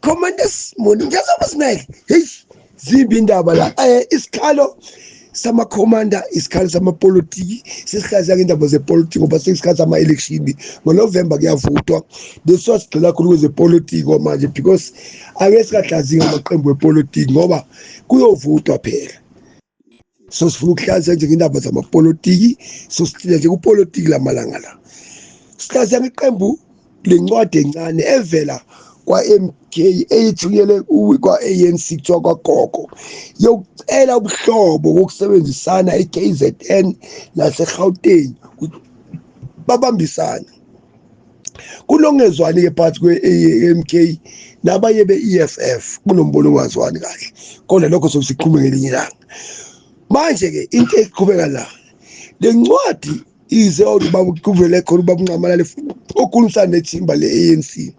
Commanders morning ngiyazama sineke hey zimbi indaba la isikhalo sama commander isikhalo sama politiki sesihlaza ngendaba zepolitiki ngoba sesikhathi ama election ngoNovember kuyavutwa leso sigcila kakhulu kwezepolitiki manje because ake sikahlazinga amaqembu epolitiki ngoba kuyovutwa phela so sifuna ukuhlaza nje ngendaba zamapolitiki so sithile nje kupolitiki lamalanga la sihlaza ngeqembu lencwadi encane evela kwa MK eyithunyele kwa ANC kuthiwa kwaGogo yokucela ubuhlobo kokusebenzisana eKZN laseGauteng babambisana kulongezwani ke phakathi kweMK nabanye beEFF kunombono ongazwani kahle kodwa lokho sokusiqhubeka ngelinye ilanga manje ke into eqhubeka la lencwadi ize kuvele khona ubabuncamalale okhulumisana nethimba leANC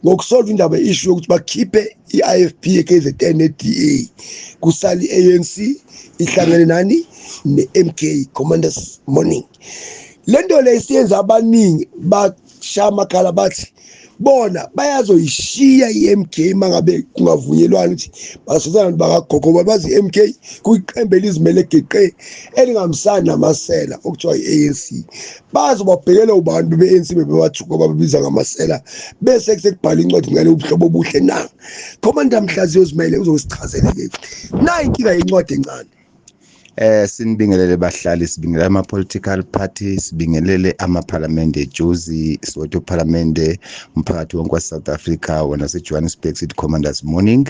ngokusolve indaba issue yokuthi bakhiphe iIFP eKZN neDA kusali ANC ihlangene nani neMK Commanders Morning lento lesiyenza abaningi bashama khala bathi bona bayazoyishiya iMK mangabe kungavunyelwana ukuthi basozana bakaGogo babazi iMK kuyiqembe lizimele geqe elingamsana namasela okuthiwa iANC bazobabhekela ubantu beANC bebathuka babiza ngamasela bese kusekubhala incwadi ngale ubuhlobo obuhle na Commander Mhlaziyo Zimele uzosichazela ke na inkinga yencwadi encane sinibingelele bahlali sibingelele ama political parties sibingelele ama parliament eJozi Soweto parliament umphakathi wonke waseSouth Africa wona seJohannesburg City Commanders Morning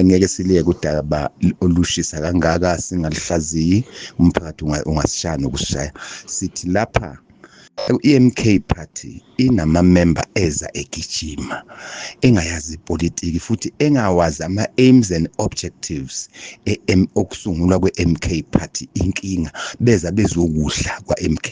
ngeke siliye kudaba olushisa kangaka singalihlaziyi umphakathi ungasishaya ukusishaya sithi lapha iMK party inama member eza egijima engayazi politiki futhi engawazi ama aims and objectives okusungulwa kweMK party inkinga beza bezokudla kwaMK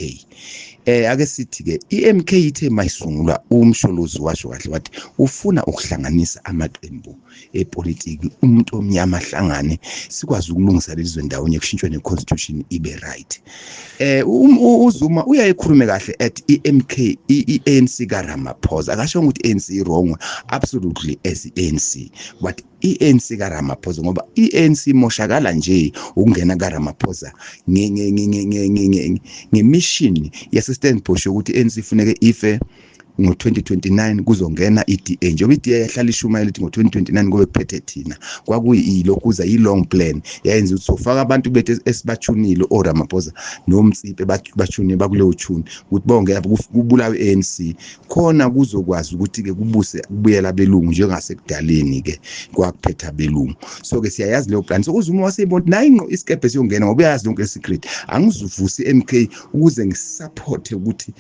ake sithi ke iMK ithe mayisungulwa umsholozi washo kahle wathi ufuna ukuhlanganisa amaqembu epolitiki umuntu omnyama hlangane sikwazi ukulungisa lezwe ndawonye kushintshwe neconstitution ibe right uZuma uyayikhuluma kahle at iMK iANC kaRamaphosa akasho ukuthi ANC wrong absolutely as ANC but iANC kaRamaphosa ngoba iANC moshakala nje ukungena kaRamaphosa ngemission yeStandard ukuthi ANC ifuneke ife ngo2029 kuzongena iDA njengoba iDA yahlala ishumayela ukuthi ngo2029 kube kuphethe thina kwakuyilokhuza yilong plan yayenza ukuthi sofaka abantu bethu esibachunile oRamaphosa nomtsipe bachune bakuleyo chuni ukuthi bonke kubulawe ANC khona kuzokwazi ukuthi ke kubuse kubuyela belungu njengasekudaleni ke kwakuphetha belungu so ke siyayazi leyo plan so uZuma waseyibona nayinqo isikebhe siyongena ngoba uyazi lonke secret angizuvusi MK ukuze ngisupport ukuthi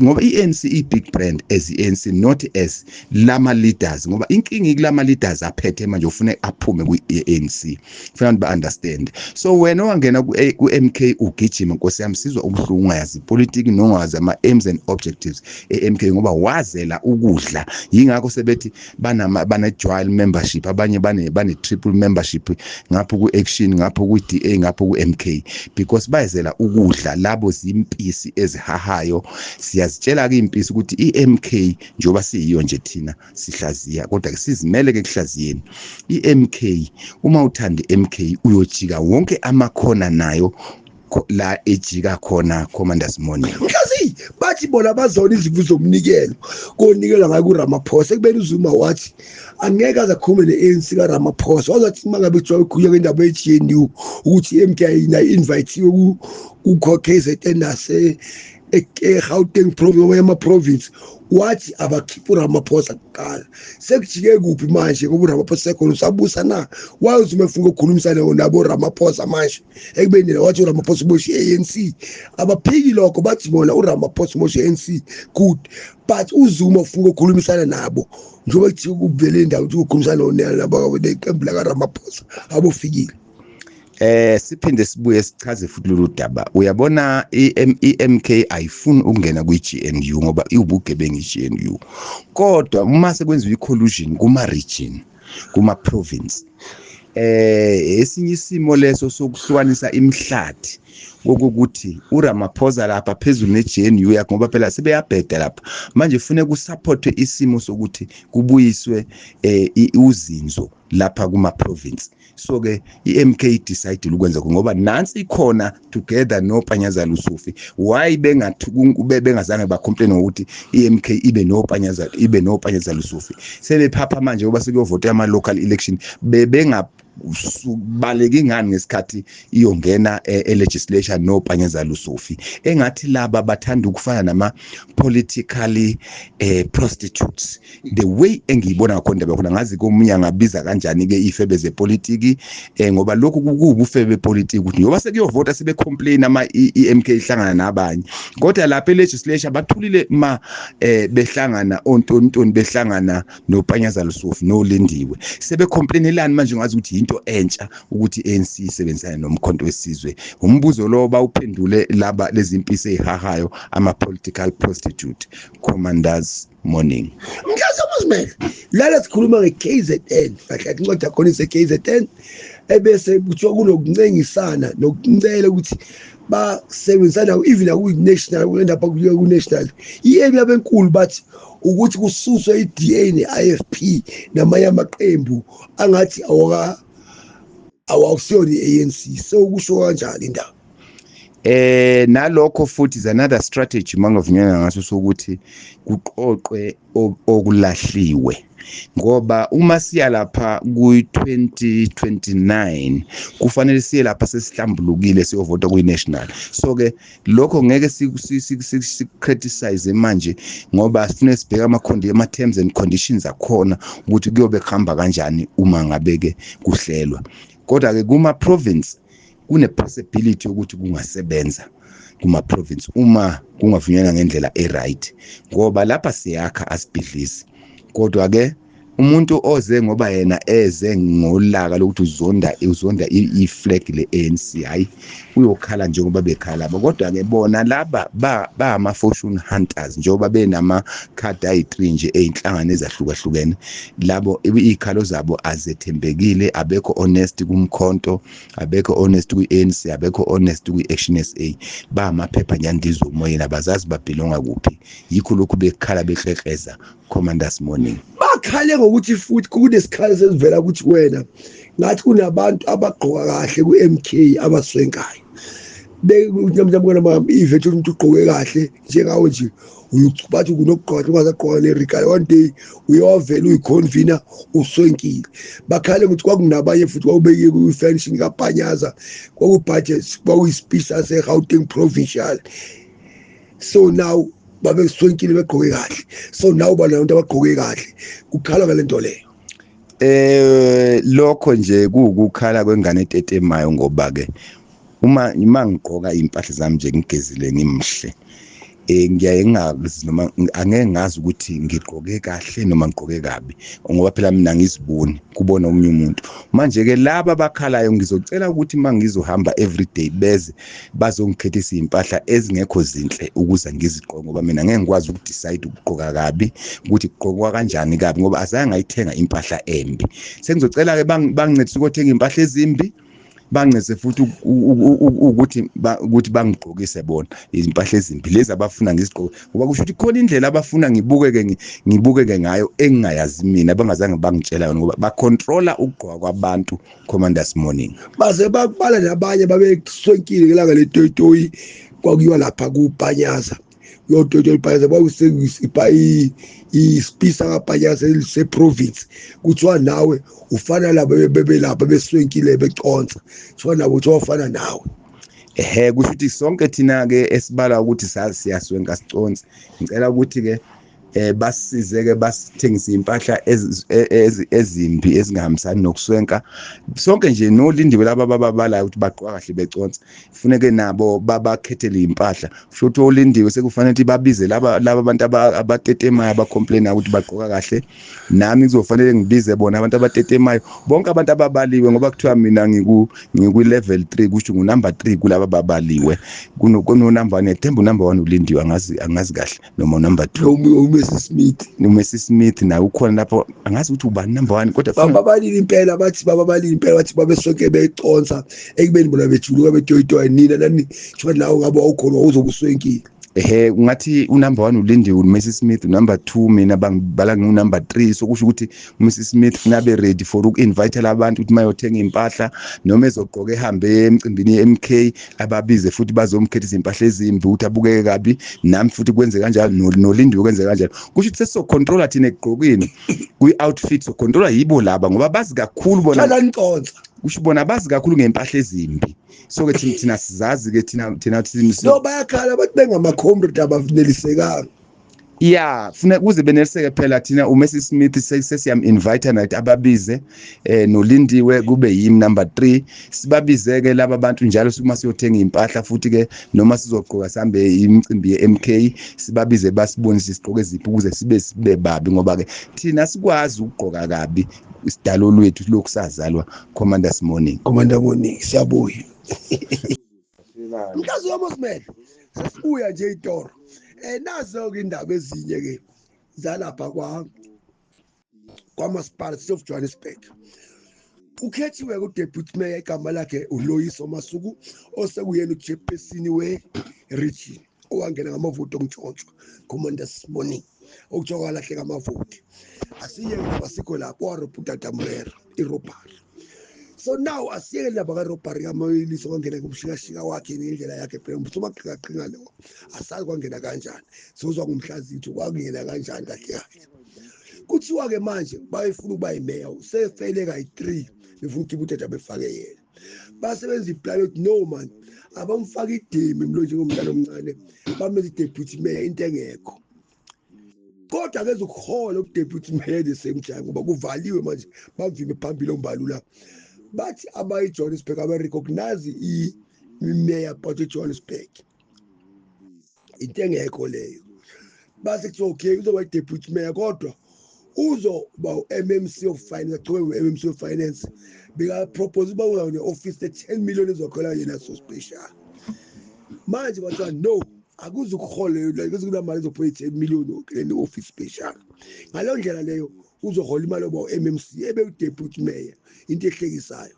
ngoba iANC big brand as iANC not as lama leaders ngoba inkingi kulama leaders aphethe manje ufuna aphume kuiANC kufanele ba understand so wena owangena kuMK ugijima Nkosi yami sizwa ubuhlungu ungayazi politiki nongazi ama aims and objectives eMK ngoba wazela ukudla yingakho sebethi bana dual membership abanye bane triple membership ngapho kuAction ngapho kuDA ngapho kuMK because bayezela ukudla labo zimpisi ezihahayo siyazitshela ke impisi ukuthi iMK njoba siyiyo nje thina sihlaziya kodwa ke sizimele ke kuhlaziyeni iMK uma uthanda iMK uyojika wonke amakhona nayo la ejika khona Commanders Morning mhlazi bathi bona bazona izivu zomnikelo konikela ngayo kuRamaphosa ekubeni uZuma wathi angeke azakhulume neANC kaRamaphosa wazathi mangabe kuthiwa ukhuya kwendaba yeGNU ukuthi iMK ayina invite uKZN nase eGauteng province wathi abakhipha uRamaphosa kuqala sekujike kuphi manje ngoba uRamaphosa sekhona usabusa na wazi uma ufuna ukukhulumisana nabo Ramaphosa manje ekubeni wathi uRamaphosa uboshe iANC abaphiki lokho bathi bona uRamaphosa uboshe iANC good but uZuma ufuna ukukhulumisana nabo njengoba kuthi kubvele indawo ukuthi ukukhulumisana nabo neqembu la kaRamaphosa abofikile siphinde sibuye sichaze futhi lolu daba uyabona iMK ayifuni ukungena kwiGNU ngoba iwubugebengu iGNU kodwa uma sekwenziwa icollusion kuma region kuma province esinye isimo leso sokuhlukanisa imhlathi wokuthi uRamaphosa lapha phezulu neGNU yakhe ngoba phela sebeyabheda lapha manje ufune kusupportwe isimo sokuthi kubuyiswe uzinzo lapha kuma province. So ke iMK decide ukwenza ngoba nansi ikhona together noPanyaza Lesufi. Why bengazange ba complain ukuthi iMK ibe noPanyaza Lesufi? Sebephapha manje ngoba sekuyovota ama local election baleki ngani ngesikhathi iyongena legislation noPanyaza Lesufi engathi laba bathanda ukufana nama politically prostitutes. The way engiyibona ngakhona bekhona ngazi komunye ngabiza kanjani ke ifebe zepolitiki ngoba lokhu kubufebe bepolitiki ukuthi ngoba sekuyovota sibe complain ama iMK ihlangana nabanye kodwa lapha legislation bathulile behlangana ontontoni behlangana noPanyaza Lesufi noLindiwe sebe complainelani manje ngazi ukuthi into entsha ukuthi ANC isebenzisana nomkhonto wesizwe. Umbuzo lo bawuphendule laba lezi impisi ezihahayo ama political prostitute. Commanders, morning. Ngiyazamazimela la sikhuluma ngeKZN kahle incwadi yakho iseKZN ebese kuthiwa kunokuncengisana nokuncela ukuthi basebenzisana even national uendapha kuye ku-national yebo yabenkulu bathi ukuthi kususwe iDA ne-IFP namanye amaqembu angathi awasiyona iANC. So kusho kanjani indaba? Nalokho futhi is another strategy mangavunyana ngaso sokuthi kuqoqwe okulahliwe ngoba uma siya lapha ku2029 kufanele siye lapha sesihlambulukile siyovota kunational. So ke lokho ngeke si criticize manje ngoba sifune sibheka ama terms and conditions akhona ukuthi kuyobe kuhamba kanjani uma ngabeke kuhlelwa. Kodwa ke kuma province kune possibility ukuthi kungasebenza kuma province uma kungavunyelwa ngendlela right ngoba lapha siyakha asibhidlisi. Kodwa ke umuntu oze ngoba yena eze ngolaka lokuthi uzonda iflag leANC hayi uyokhala njengoba bekhala kodwa ke bona laba ba ama fortune hunters njengoba benama card ayi3 nje einhlangano ezahlukahlukene labo izikhalo zabo azethembekile abekho honest kumkhonto abekho honest kuANC abekho honest kuAction SA ba amaphepha nyandizo umoya abazazi babelonga kuphi yikho lokhu bekhala behlehleza. Commanders, morning. Bakhale ngokuthi futhi kunesikhalo sesivela ukuthi wena ngathi kunabantu abagqoka kahle kuMK abaswenkayo manje ivethu umuntu ugqoke kahle njengawe nje bathi kunokugqoka ungazagqoka neRica one day uyovela uyiconvener uswenkile. Bakhale ukuthi kwakunabanye futhi kwakubeke kwi-fencing kaPanyaza kwakubudget kwakuyispeech sase-Gauteng provincial. So now babe swenkile begqoke kahle. So now banabantu abagqoke kahle kukhala ngalento leyo. Lokho nje kukukhala kwengane etetemayo ngoba ke uma ngigqoka impahla zami nje ngigezile ngimhle ngiyaye ngazi noma angeke ngazi ukuthi ngigqoke kahle noma ngigqoke kabi ngoba phela mina ngiziboni kubona omunye umuntu. Manje ke laba abakhalayo ngizocela ukuthi mangizohamba everyday beze bazongikhethisa impahla ezingekho zinhle ukuze ngizigqoke ngoba mina ngeke ngikwazi ukudecide ukugqoka kabi ukuthi kugqokwa kanjani kabi ngoba azange ngayithenga impahla embi. Sengizocela ke bangincedise ukuthenga impahla ezimbi bangeze futhi ukuthi bangigqokise bona impahla ezimbi lezi abafuna ngizigqoke ngoba kusho ukuthi khona indlela abafuna ngibukeke ngayo engingayazi mina bangazange bangitshela yona ngoba ba controller ukugqoka kwabantu. Commanders, morning. Baze bakubala nabanye babeswenkile ngelanga letoyitoyi kwakuyiwa lapha kuPanyaza yotoyitoyi Panyaza bakusengisipa ispisa kaPanyaza eliseprovince kuthiwa nawe ufana labo bebelapha beswenkile beconsa kuthiwa nabo uthofana nawe. Kusho ukuthi sonke thina ke esibala ukuthi siyaswenka siconsa ngicela ukuthi ke basizeke basithengisa impahla ezimbi ezingahambisani nokuswenka sonke nje noLindiwe laba babalayo ukuthi baqoqa kahle beconsa kufuneke nabo babakhethele impahla futhi oLindiwe sekufanele ukuthi babize laba abantu abatetemayo abacomplaina ukuthi baqoqa kahle nami kuzofanele ngibize bona abantu abatetemayo bonke abantu ababaliwe ngoba kuthiwa mina ngiku level 3 kusho ngunumber 3 kulaba babaliwe kuno number 1 Thembu number 1 uLindiwe angazi kahle noma number 2 noMercy Smith naye ukhona lapho angazi ukuthi ubani number 1 kodwa babalile impela bathi babesonke beyiconsa ekubeni bona bejuluka betoyitoya nina nani ngisho lawo ngabe awukhona uzobuswenkile ungathi unumber 1 uLindiwe uMercy Smith, number 2 mina bangibala nginumber 3 sokusho ukuthi uMercy Smith kunabe ready for uku-invite abantu ukuthi mayothenga impahla noma ezogqoka ehambe emcimbini yeMK ababize futhi bazomkhethisa impahla ezimbi ukuthi abukeke kabi nami futhi kwenze kanjalo noLindiwe kwenze kanjalo kusho ukuthi seso controller thina egqokini kwi-outfit so controller yibo laba ngoba bazi kakhulu bona kananiconsa kusho bona bazi kakhulu ngempahla ezimbi so ke thina sizazi ke thina no bayakhala bathi bengama-comrade abafunelisekanga funa kuze beneliseke phela thina uMercy Smith sesiyam-invite nathi ababize noLindiwe kube yimi number 3 sibabizeke laba bantu njalo uma siyothenga impahla futhi ke noma sizogqoka sambe imicimbi yeMK sibabize basibonise isigqoko eziphi ukuze sibe babi ngoba ke thina sikwazi ukugqoka kabi isidalo lwethu lokhu sazalwa Commander Morning siyabuya mkazi wamosmele sesibuya nje itoro nazo ke indaba ezinye ke zalapha kwamasipala of Johannesburg ukhethiwe ku-deputy mayor igama lakhe uLoyiso Masuku osekuyena uchairperson we-region owangena ngamavoti ontshontshwa Commander Morning okutsho kwalahleka amavoti asiyeke nabasikho lapho wareputa Tamrera irobhari so now asiyeke laba kaRobert kaMoyiliso kwangena kumshikashika wakhe ngendlela yakhe phela umsomaqhinga lo asazi kwangena kanjani sizwa ngumhlazithu kwangena kanjani kahle kahle kuthiwa ke manje bayifuna ukuba imeya usefele kayi3 befuna ukibuthetha befake yena basebenza iplan ukuthi no man abamfaka idemi mlo njengomntana omncane bamenza ideputy mayor into engekho kodwa akeze ukuhola ukudeputy mayor the same time ngoba kuvaliwe manje bamvime phambili ombalula bathi abayi-Johannesburg abarecognize i-mayor but eJohannesburg into engekho leyo base kuthiwa okay uzoba i-deputy mayor kodwa uzoba u-MMC of finance achobe u-MMC of finance bekapropose uba uza ne-office le-10 million ezokhola yena so special manje bathiwa no akuze ukuholela kuzekunamali ezophola i-10 million ne-office special ngaleyo ndlela leyo uzohola imali oba u-MMC ebe u-deputy mayor into ehlekisayo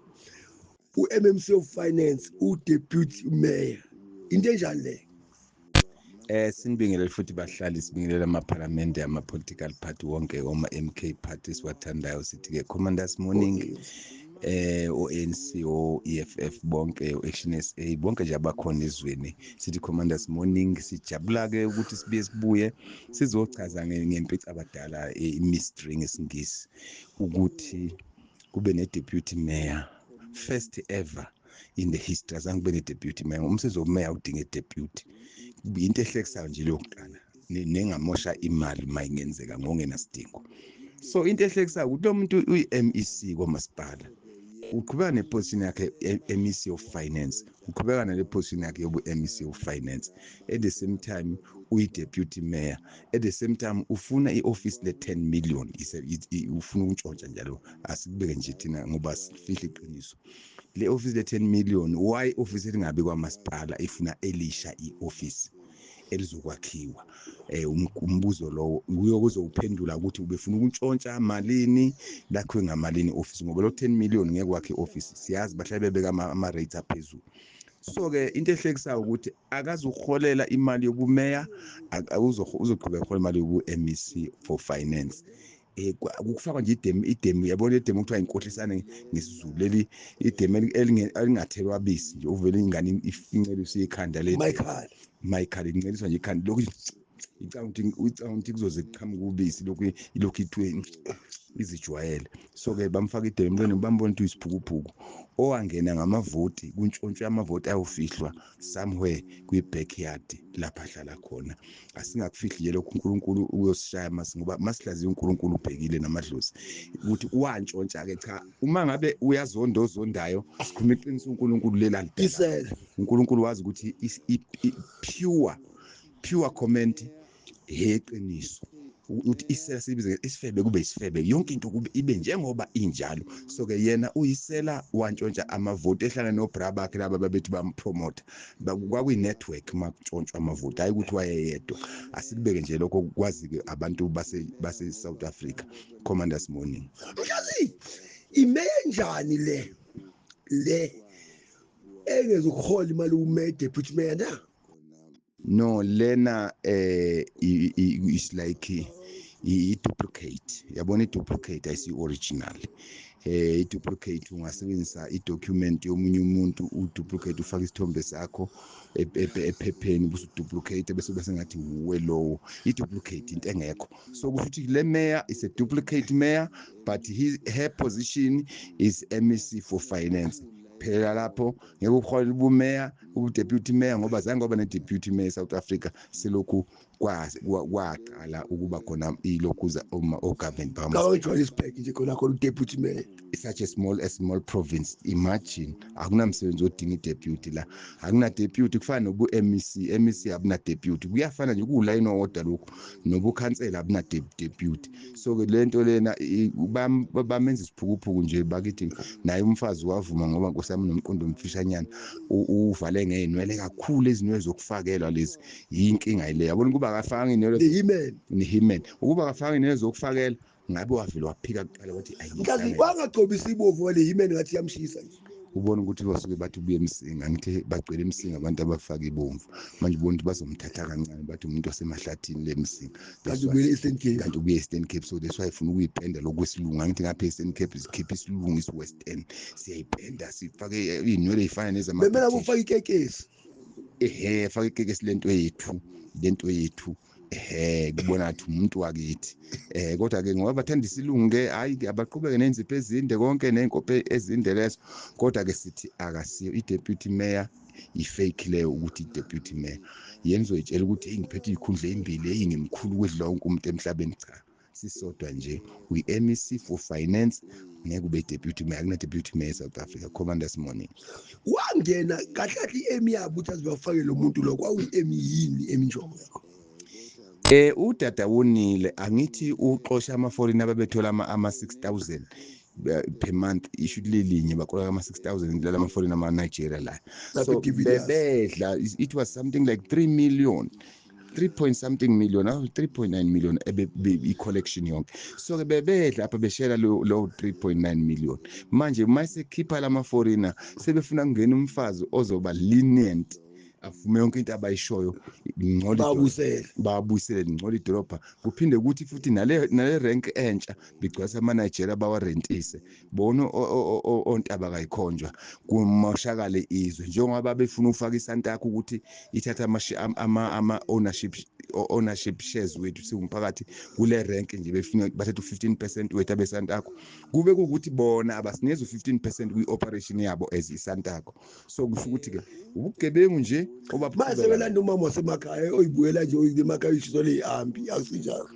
u-MMC of finance u-deputy mayor into enjani leyo sinibingelele futhi bahlali sibingelela amaphalamende ama-political party wonke oma-MK parties wathandayo sithi-ke Commanders Morning o-ANC o-EFF bonke o-Action SA bonke nje abakhona ezweni sithi Commanders Morning sijabula-ke ukuthi sibuye sizochaza ngempica abadala i-mystery ngesingisi ukuthi kube ne-deputy mayor first ever in the history azange kube ne-deputy mayor umsebenzi womeya udinga i-deputy into ehlekisayo nje lokuqala nengamosha imali mayingenzeka ngokungenasidingo so into ehlekisayo ukuthi lo muntu uyi-MEC kwamasipala uqhubeka neposition yakhe MEC of finance uqhubeka nale position yakhe yobu MEC of finance at the same time uyi-deputy mayor at the same time ufuna i-office le-10 million ufuna ukuntshontsha njalo asikubeke nje thina ngoba sifihla iqiniso le office le-10 million why office elingabi kwamasipala ifuna elisha i-office elizokwakhiwa umbuzo lo uyo kuzowuphendula ukuthi ubefuna ukuntshontsha malini lakhiwe ngamalini office ngoba lo 10 million ngeke kwakhe office siyazi bahlale bebeka ama rates aphezulu so ke into ehlekisayo ukuthi akazi ukuholela imali yobumeya uzoqhubeka ukuhola imali yobu-MEC for finance kufakwa nje idemu yabona idemu kuthiwa inkohlisane ngesizulu leli idemu elingathelwa bisi nje uvele ingane ifinceliso ikhanda le Michael inceliswa nje ikhanda lokhu icount kuzoze kuqhamuka ubisi lokhu ithwe izijwayele so ke bamfaka idemu emlweni bambona ukuthi uyisiphukuphuku owangena ngamavoti kuntshontshe amavoti ayofihlwa somewhere kwi-backyard lapha ahlala khona asingakufihli nje lokhu uNkulunkulu uyosishaya ngoba masihlaziya uNkulunkulu ubhekile namadlozi ukuthi wantshontsha ke cha uma ngabe uyazondozondayo asikhuluma iqiniso uNkulunkulu lelandela uNkulunkulu wazi ukuthi pure comment eqiniso uthi isela sibize isifebe kube isifebe yonke into kube ibe njengoba injalo. So ke yena uyisela wantshontsha amavoti ehlangana noBrabakhe laba babethi bampromote kwakuyi network makutshontshwa amavoti hayi ukuthi wayeyedwa. Asikubeke nje lokho kwazi ke abantu base South Africa. Commanders morning. Mhlazi imeya njani le engezokuhola imali ume deputy mayor na? No, lena is like i-duplicate. Yabona i-duplicate ayisi original. I-duplicate ungasebenzisa i-document yomunye umuntu u-duplicate ufaka isithombe sakho ephepheni bese duplicate bese ngathi uwe lowo. I-duplicate into engekho. So kusho ukuthi le mayor is a duplicate mayor but her position is MEC for finance. Phela lapho ngeke uhola ubumeya ubudeputy mayor ngoba zange ngoba ne-deputy mayor South Africa selokhu kwaqala ukuba khona ilokuza government Kawa eJohannesburg nje khona deputy mayor. Such a small province. Imagine akunamsebenzi odinga i-deputy la, akuna deputy kufana nobu MEC abuna deputy, kuyafana nje kuline order lokho nobu council abuna deputy. So ke lento lena bamenza isiphukuphuku nje bakithi naye umfazi wavuma ngoba nkosami nomqondo omfishanyana uvale ngeenwele kakhulu ezinwele zokufakelwa lezi yinkinga ile. Yabona kuba akafanga inwele ni himen ukuba akafanga inwele zokufakela ngabe wavela waphika kuqala wathi Mhlazi kwangagcobisa ibovu wale himeni ngathi yamshisa nje. ubona ukuthi basuke bathi ubuye emsinga ngithi bagcwele emsinga abantu abafaka ibomvu manje ubona ukuthi bazomthatha kancane bathi umuntu wasemahlathini lemsinga kanti ubuye eStern Cape. kanti ubuye eStern Cape. So that's why ifuna ukuyipenda lokwesilungu ngithi ngapha eStern Cape sikhipha isilungu isWestern siyayipenda sifake inwele ezifana nezama Bemela ufaka ikekesi. faka ikekesi lento yethu kubona ukuthi umuntu wakithi. Kodwa ke ngoba bathanda isilungu ke hayi ke abaqhubeke nenzipho ezinde konke nenkophe ezinde lezo. Kodwa ke sithi akasiyo i-deputy mayor i-fake leyo ukuthi i-deputy mayor yenzo itshela ukuthi ngiphethe ikhundla ezimbili engimkhulu kwedlula wonke umuntu emhlabeni. Cha, sisodwa nje uyi-MEC for finance ngeke ube deputy mayor, akuna deputy mayor South Africa. Commanders morning. Wangena kahle i-emi yabo ukuthi azibafake lo muntu lo kwakuyi-emi yini eminjongo yakho? Udada wonile angithi uxosha ama-foreign ababethola ama-6,000 per month ishould lilinye bakola ama-6,000 lala ama-foreign ama-Nigeria la. So bebedla it was something like 3 million 3 point something million 3.9 million i-collection yonke. So ke bebedla apha beshela lo 3.9 million. Manje mayisekhipha lama-foreigner sebefuna kungena umfazi ozoba lenient avume yonke into abayishoyo babuyisele ngcola idolobha kuphinde ukuthi futhi nale rank entsha bigcwasa ama-Nigeria bawarentise bona ontaba kayikhonjwa kumoshakale izwe njengoba befuna ufaka isantakho ukuthi ithatha ownership shares wethu siwumphakathi kule rank nje befuna bathatha u-15% wethu abesantakho kube kuukuthi bona abasinikeza u-15% kwi-operation yabo as isantakho. So kusho ukuthi ke ubugebengu nje mase belanda umama wasemakhaya oyibuyela nje emakhaya ishiso lehambi akusinjalo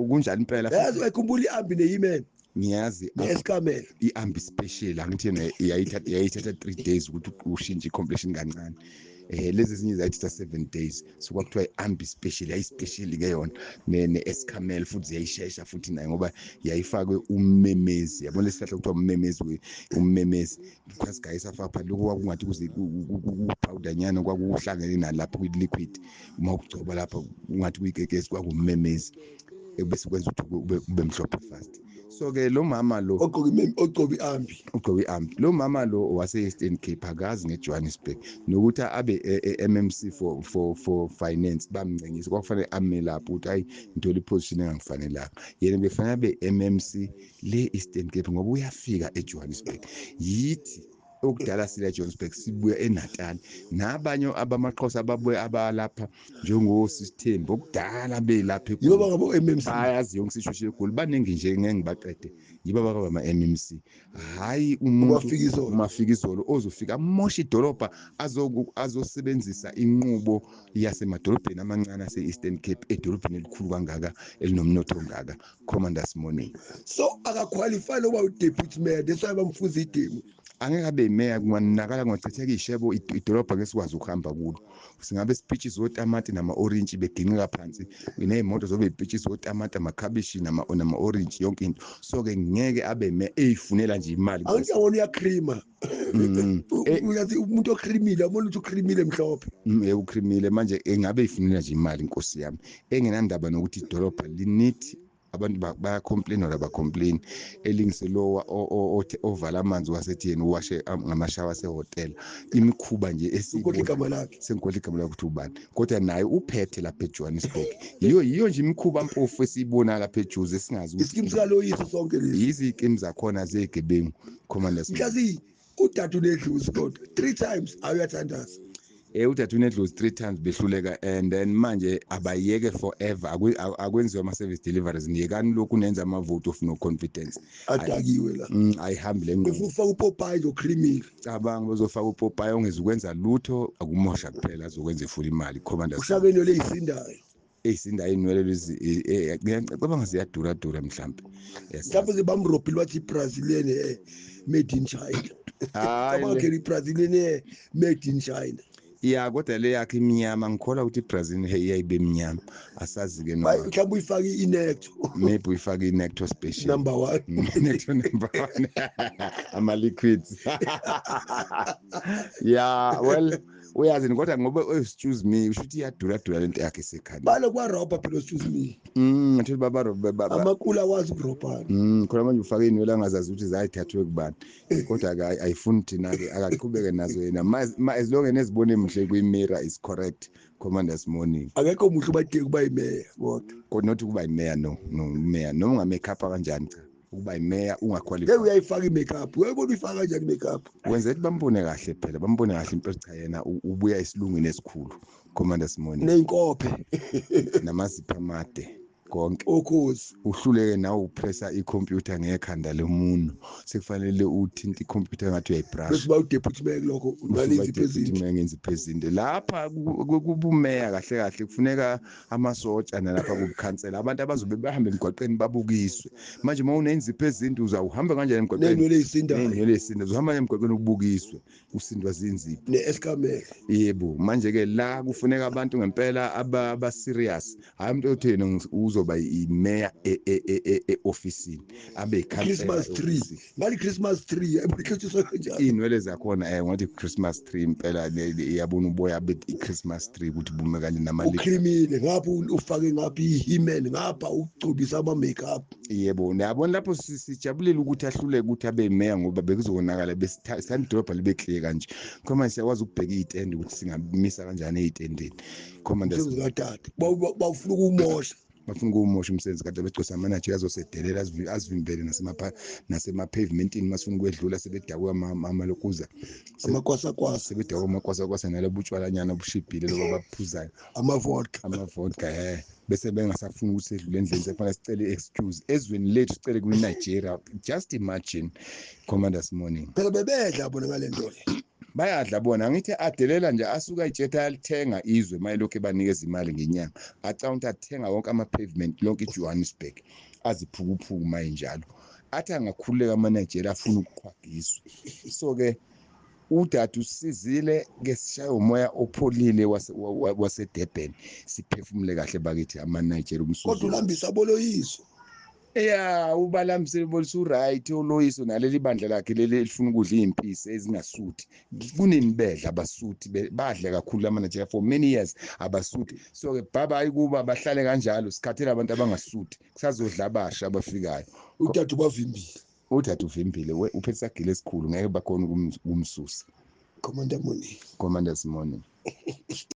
kunjani impela futhi yazi ekhumbula ihambi neyimene ngiyazi neskamela ihambi special angithi yayithatha 3 days ukuthi ushintshe i-completion kancane. Lezi ezinye zayithatha 7 days so kwakuthiwa ihambi special yayispecial ke yona ne-escamel futhi ziyayishesha futhi nayo ngoba yayifakwe ummemezi. Yabona lesihlahla kuthiwa ummemezi because guys afaka phakathi lokho kwakungathi kuze ku-powder nyana kwakuhlangene nalapho kwi-liquid uma ukugcoba lapha ungathi kuyikekesi kwakummemezi ebese kwenza ukuthi ube mhlophe fast. So ke lo mama lo ogcoba ihambi lo mama lo wase-Eastern Cape akazi ngeJohannesburg nokuthi abe MMC for finance bamncengisa kwakufanele ame lapho ukuthi hayi ngithola iposition engangifanelanga yena befanele abe MMC le Eastern Cape ngoba uyafika eJohannesburg. Yithi okudala sila eJohannesburg sibuya eNatal nabanye abamaXhosa ababuye abalapha njengosithembu okudala belapha yiba ngabo MMC bayazi yonke situation egoli baningi nje ngeke ngibaqede yiba bakaba ama-MMC hayi umuntu umafika izolo ozofika amosha idolobha azosebenzisa inqubo yasemadolobheni amancane ase-Eastern Cape edolobheni elikhulu kangaka elinomnotho ongaka. Commanders morning. So akaqualify loba u-deputy mayor that's why bamfuza idemu angeke abe imeya kunganakala ngothatheka ishebo idolobha ngesikwazi ukuhamba kulo singabe sipitches otamati nama orange beginqika phansi kunezimoto zobe ipitches otamati amakhabishi nama orange yonke into so ke ngeke abe eyifunela nje imali angiyabona uyakrima uyathi umuntu okrimile abona ukuthi ukrimile mhlophe ukrimile manje engabe ifunela nje imali inkosi yami engenandaba nokuthi idolobha linit abantu bayacomplain or abacomplain elingiselowa ovala amanzi wasetheni uwashe ngamashawa sehotel imikhuba nje ukodla igama lakhe sengikodla igama lakhe ukuthi ubani kodwa naye uphethe lapha eJohannesburg yiyo nje imikhuba mpofu esiyibona lapha eJuze singazi ukuthi iskims kaloyiso sonke lezi izikimu zakhona zegebengu commanders mhlazi udadu nedluzi kodwa 3 times awuyathandaza udade unedlozi 3 times behluleka and then manje abayeke forever akwenziwa ama-service deliveries ngiyekani lokhu nenza ama-vote of no confidence adakiwe la ayihambi le ngqondo ufaka uPopeye zocreamile cabanga bezofaka uPopeye ongezukwenza lutho akumosha kuphela azokwenza ifula imali commanders ushakeni leyisindayo eyisinda inwele lezi ngiyacabanga ziyadura mhlambe mhlawumbe ke bamrobhile wathi Brazilian made in China cabanga ke Brazilian made in China ya kodwa le yakhe imnyama ngikholwa ukuthi iBrazil iyayibe emnyama asazi ke noma mhlawumbe uyifaka inecto maybe uyifaka inecto special number 1 necto number 1 ama liquids yeah well uyazi kodwa ngoba excuse me ushuthi iyadura lento yakhe esekhanda bale kwa robber phela excuse me ngathi baba amakula wazi ukurobhana khona manje ufaka inwele angazazi ukuthi zayithathwe kubani kodwa ke ayifuni thina ke akaqhubeke nazo yena as long enezibone emhle kwimirror is correct commanders morning akekho umuntu badeke kuba imeya kodwa not ukuba imeya no mayor noma ungamakeup kanjani cha ukuba imeya ungaqualify uyayifaka imakeup uyayibona uyifaka kanjani imakeup wenza ukuthi bambone kahle phela bambone kahle impela cha yena ubuya esilungwini esikhulu commanders morning neyinkophe namazipha amade konke okhozi uhluleke nawe upressa icomputer ngekhanda lomuntu sekufanele uthinta icomputer ngathi uyayibrush bese bawu deputy mayor lokho ngalenzi phezulu ngenzi phezulu lapha kubumeya kahle kufuneka amasotsha nalapha kubukhansela abantu abazobe bahambe emgwaqeni babukiswe manje uma unenzi phezulu uzawuhamba kanjani emgwaqeni nenwele esinda uzohamba emgwaqeni ukubukiswe usindwa zinzipho neeskamela yebo manje ke la kufuneka abantu ngempela aba serious hayi umuntu othena uzoba imeya eofisini abe Christmas tree ngali Christmas tree ayibukhethiswa kanjani inwele zakhona ngathi Christmas tree impela iyabona uboya bethi iChristmas tree ukuthi bume kanje namali ukrimile ngapha ufake ngapha ihimen ngapha ucubisa ama makeup yebo niyabona lapho sijabulela ukuthi ahluleke ukuthi abe mayor ngoba bekuzonakala besithanda idolobha libe clear kanje khoma siyakwazi ukubheka izitendi ukuthi singamisa kanjani ezitendeni commanders ngikatata bawufuna ukumosha bafuna ukumosha umsebenzi kade begcosa manager azosedelela azivimbele nasema pavementini masifuna ukwedlula sebedakwa amalokuza amakwasa sebedakwa amakwasa nalobutshwalanyana obushibhile loba baphuzayo ama-vodka bese bengasafuni ukuthi sedlule endlini sefanele sicele excuse ezweni lethu sicele kwi-Nigeria just imagine commanders morning phela bebedla bona ngalento le bayadla bona ngithi adelela nje asuka ijetha alithenga izwe mayelokho ebanikeza imali ngenyanga accounta athenga wonke ama-pavement lonke eJohannesburg aziphukuphuku maye njalo athi angakhululeka ama-Nigeria afuna ukuqhwagiswa so ke udade usizile ke sishaya umoya opholile waseDurban siphefumule kahle bakithi ama-Nigeria umsuzu kodwa ulambisa boloyiso ubalambise bolisa uright uloyiso naleli bandla lakhe leli elifuna ukudla impisi ezingasuthi kunini bedla abasuthi badle kakhulu ama-Nigeria for many years abasuthi so ke baba ayikuba bahlale kanjalo sikhathela abantu abangasuthi kusazodla abasha abafikayo udade bavimbile udade uvimbile uphethe isagile esikhulu ngeke bakhona ukumsusa Commanders morning